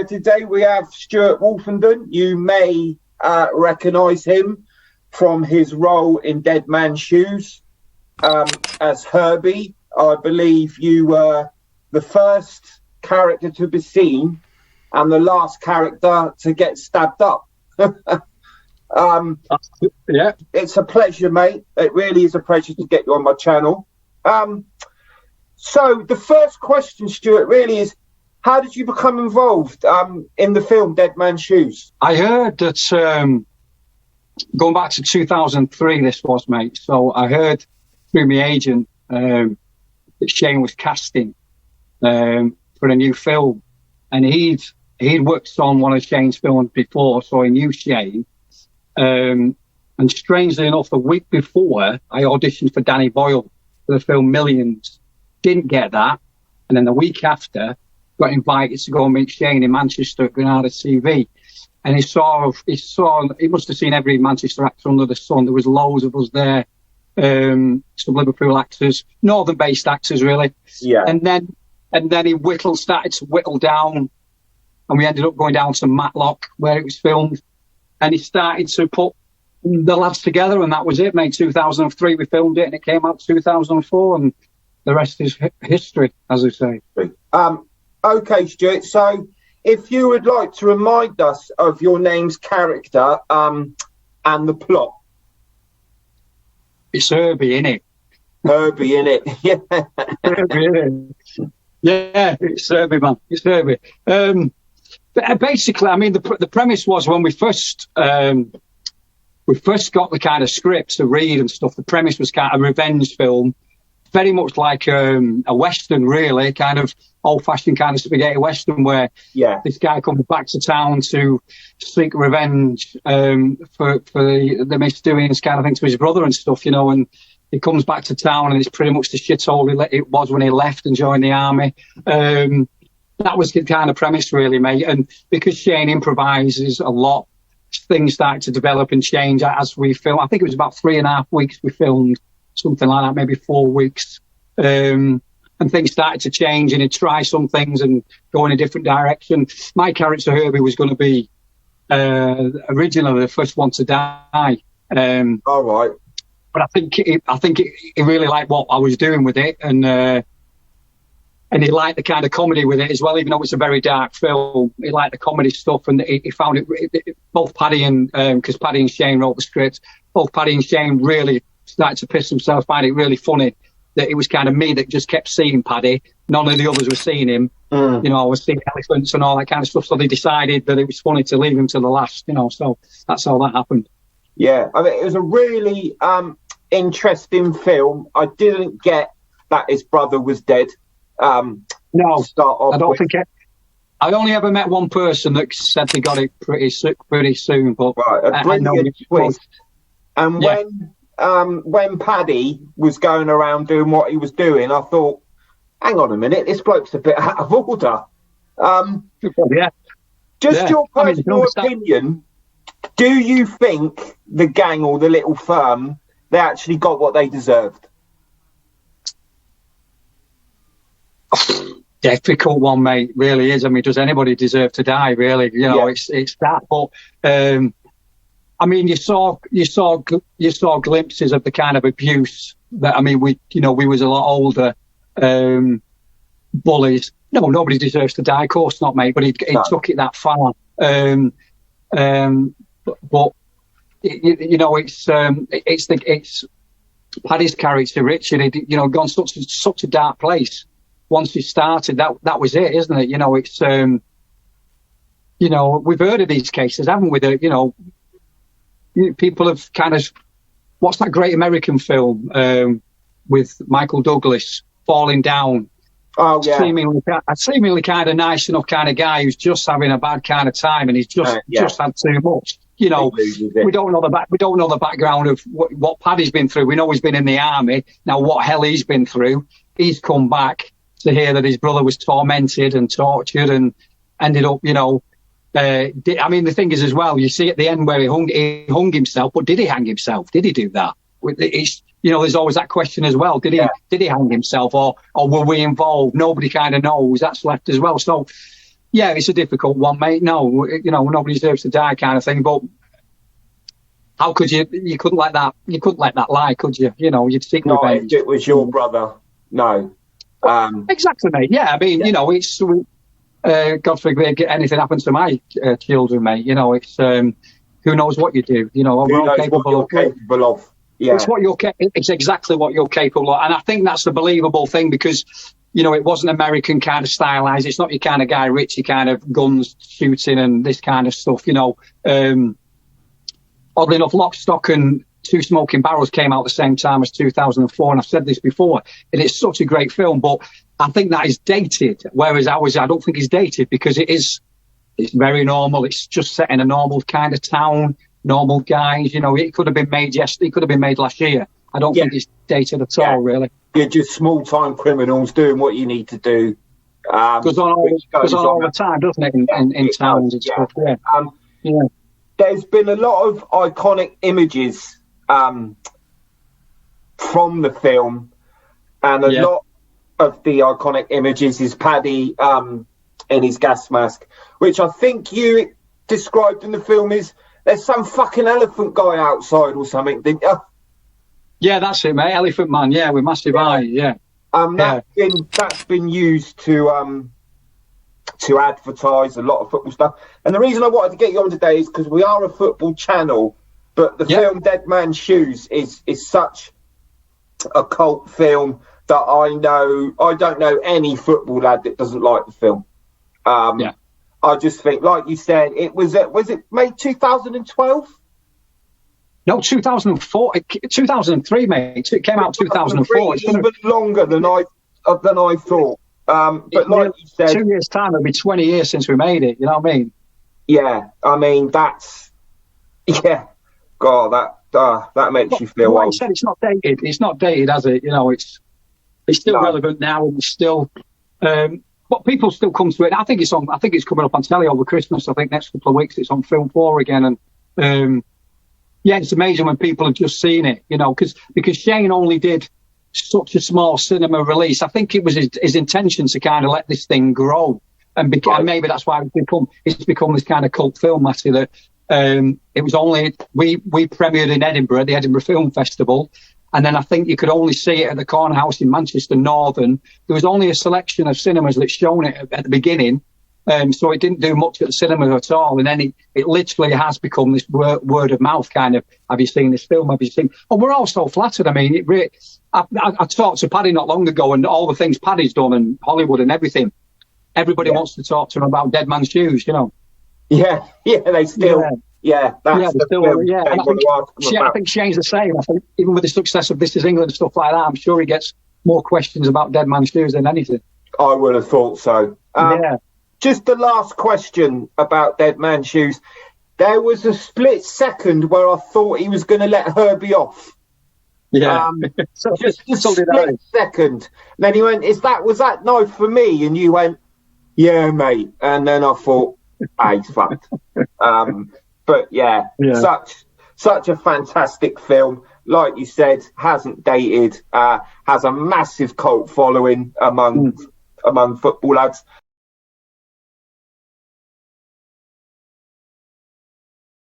Today we have Stuart Wolfenden. You may recognise him from his role in Dead Man's Shoes as Herbie. I believe you were the first character to be seen and the last character to get stabbed up. Yeah, it's a pleasure, mate. It really is a pleasure to get you on my channel. So the first question, Stuart, really is, how did you become involved in the film Dead Man's Shoes? I heard that going back to 2003, this was, mate. So I heard through my agent that Shane was casting for a new film, and he'd worked on one of Shane's films before, so he knew Shane. And strangely enough, the week before, I auditioned for Danny Boyle for the film Millions. Didn't get that, and then the week after, got invited to go and meet Shane in Manchester at Granada TV. And he must have seen every Manchester actor under the sun. There was loads of us there, some Liverpool actors, northern-based actors, really. Yeah. And then he started to whittle down, and we ended up going down to Matlock where it was filmed. And he started to put the lads together, and that was it, mate. 2003 we filmed it, and it came out 2004, and the rest is history, as they say. Okay, Stuart, so if you would like to remind us of your name's character and the plot. It's Herbie, innit? Herbie, innit? Yeah. Herbie, innit? Yeah, it's Herbie, man. It's Herbie. Basically, I mean, the premise was when we first got the kind of scripts to read and stuff, the premise was kind of a revenge film, very much like a Western, really, kind of old-fashioned kind of spaghetti Western, where this guy comes back to town to seek revenge for the misdoings kind of thing to his brother and stuff, you know, and he comes back to town and it's pretty much the shithole it was when he left and joined the army. That was the kind of premise, really, mate. And because Shane improvises a lot, things started to develop and change as we film. I think it was about 3.5 weeks we filmed, something like that, maybe 4 weeks. And things started to change, and he'd try some things and go in a different direction. My character, Herbie, was going to be originally the first one to die. All right. But I think he really liked what I was doing with it, and he liked the kind of comedy with it as well, even though it's a very dark film. He liked the comedy stuff, and he found it, both Paddy and, because Paddy and Shane wrote the script, both Paddy and Shane really started to piss themselves, find it really funny that it was kind of me that just kept seeing Paddy. None of the others were seeing him. You know, I was seeing elephants and all that kind of stuff, so they decided that it was funny to leave him to the last, you know, so that's how that happened. Yeah, I mean, it was a really interesting film. I didn't get that his brother was dead. No, I don't think it. I only ever met one person that said they got it pretty soon, but right, a brilliant twist. And when Paddy was going around doing what he was doing, I thought, hang on a minute, this bloke's a bit out of order. Your personal opinion, do you think the gang or the little firm, they actually got what they deserved? Difficult one, mate. Really is. I mean, does anybody deserve to die? Really, you know, it's that. But I mean, you saw glimpses of the kind of abuse that. I mean, we was a lot older. Bullies. No, nobody deserves to die. Of course not, mate. But he took it that far. But it's Paddy's character, Richard. He'd, gone such a dark place. Once he started, that was it, isn't it? You know, it's we've heard of these cases, haven't we? That people have kind of, what's that great American film with Michael Douglas, Falling Down? Oh yeah, seemingly kind of nice enough kind of guy who's just having a bad kind of time, and he's just had too much. We don't know the background of what Paddy's been through. We know he's been in the army. Now, what hell he's been through. He's come back to hear that his brother was tormented and tortured and ended up, I mean, the thing is as well, you see at the end where he hung himself, but did he hang himself? Did he do that? There's always that question as well. Did he hang himself or were we involved? Nobody kind of knows. That's left as well. So Yeah, it's a difficult one, mate. No, nobody deserves to die, kind of thing. But how could you? You couldn't let that. You couldn't let that lie, could you? You'd seek revenge. If it was your brother. No. Exactly, mate. Yeah, I mean, it's God forbid anything happens to my children, mate. It's who knows what you do. We're all capable of. Yeah. It's exactly what you're capable of, and I think that's the believable thing because. It wasn't American kind of stylized. It's not your kind of Guy Ritchie kind of guns shooting and this kind of stuff. Oddly enough, Lock, Stock and Two Smoking Barrels came out the same time as 2004, and I've said this before, and it's such a great film, but I think that is dated, whereas I don't think it's dated because it's very normal. It's just set in a normal kind of town, normal guys. It could have been made yesterday, it could have been made last year. I don't think it's dated at all, really. You're just small-time criminals doing what you need to do. Goes on all the time, doesn't it, in towns and stuff, yeah. There's been a lot of iconic images from the film, and a lot of the iconic images is Paddy in his gas mask, which I think you described in the film is there's some fucking elephant guy outside or something, didn't you? Yeah, that's it, mate. Elephant Man, with massive eyes, That's been used to advertise a lot of football stuff. And the reason I wanted to get you on today is because we are a football channel, but the film Dead Man's Shoes is such a cult film that I don't know any football lad that doesn't like the film. I just think, like you said, was it made 2012? No, 2004, 2003, mate. It came out 2004. It's even longer than I thought. But like you said, 2 years' time, it'll be 20 years since we made it. You know what I mean? Yeah, I mean that's God, that makes you feel like old. I said, it's not dated. It's not dated, has it? It's still relevant now, and it's still. But people still come to it. I think it's on. I think it's coming up on telly over Christmas. I think next couple of weeks it's on Film 4 again, and. It's amazing when people have just seen it, because Shane only did such a small cinema release. I think it was his intention to kind of let this thing grow, and maybe that's why it's become this kind of cult film, Matty. That it was only we premiered in Edinburgh at the Edinburgh Film Festival, and then I think you could only see it at the Corner House in Manchester Northern. There was only a selection of cinemas that shown it at the beginning. So it didn't do much at the cinema at all, and then it literally has become this word of mouth kind of. Have you seen this film? Have you seen? And we're all so flattered. I mean, I talked to Paddy not long ago, and all the things Paddy's done, and Hollywood and everything. Everybody wants to talk to him about Dead Man's Shoes, Yeah, they still. That's the film. I think Shane's the same. I think even with the success of This Is England and stuff like that, I'm sure he gets more questions about Dead Man's Shoes than anything. I would have thought so. Just the last question about Dead Man's Shoes. There was a split second where I thought he was going to let Herbie off. Yeah. Just a split second. And then he went, was that knife for me? And you went, yeah, mate. And then I thought, he's fucked. But such a fantastic film. Like you said, hasn't dated, has a massive cult following among football lads.